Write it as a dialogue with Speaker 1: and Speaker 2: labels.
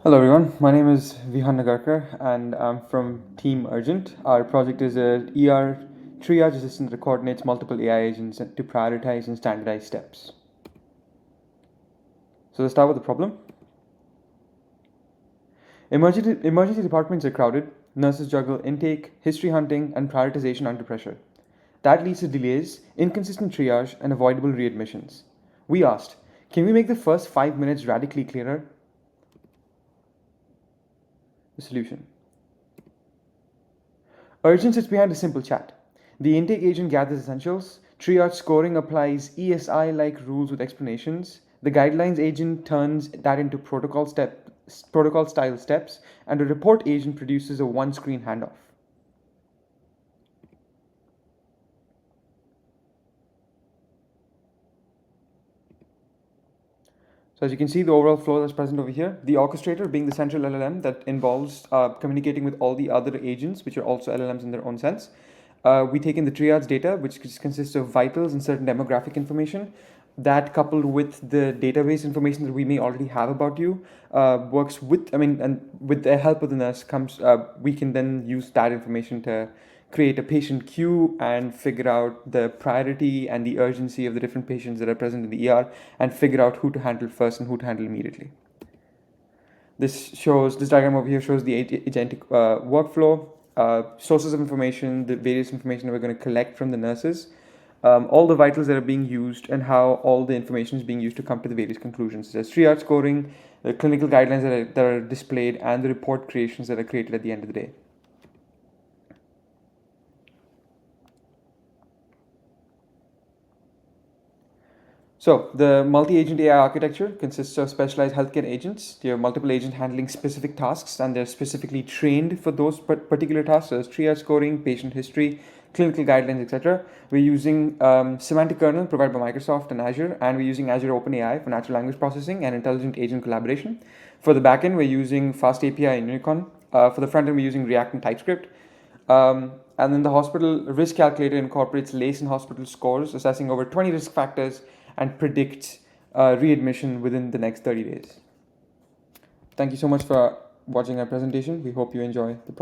Speaker 1: Hello everyone, my name is Vihan Nagarkar and I'm from Team Ergent. Our project is a ER triage assistant that coordinates multiple AI agents to prioritize and standardize steps. So let's start with the problem. Emergency departments are crowded, nurses juggle intake, history hunting, and prioritization under pressure. That leads to delays, inconsistent triage, and avoidable readmissions. We asked, can we make the first 5 minutes radically clearer? The solution. Urgent sits behind a simple chat. The intake agent gathers essentials, triage scoring applies ESI like rules with explanations, the guidelines agent turns that into protocol style steps, and a report agent produces a one screen handoff. So as you can see, the overall flow that's present over here, the orchestrator being the central LLM that involves communicating with all the other agents, which are also LLMs in their own sense. We take in the triage data, which consists of vitals and certain demographic information. That coupled with the database information that we may already have about you, works with, and with the help of the nurse we can then use that information to create a patient queue and figure out the priority and the urgency of the different patients that are present in the ER and figure out who to handle first and who to handle immediately. This diagram over here shows the agentic workflow, sources of information, the various information that we're going to collect from the nurses, all the vitals that are being used, and how all the information is being used to come to the various conclusions. There's triage scoring, the clinical guidelines that are displayed, and the report creations that are created at the end of the day. So the multi-agent AI architecture consists of specialized healthcare agents. They have multiple agents handling specific tasks, and they're specifically trained for those particular tasks. So triage scoring, patient history, clinical guidelines, etc. We're using semantic kernel provided by Microsoft and Azure, and we're using Azure OpenAI for natural language processing and intelligent agent collaboration. For the backend, we're using Fast API and Unicorn. For the front end, we're using React and TypeScript. And then the hospital risk calculator incorporates LACE and hospital scores, assessing over 20 risk factors and predicts readmission within the next 30 days. Thank you so much for watching our presentation. We hope you enjoy the project.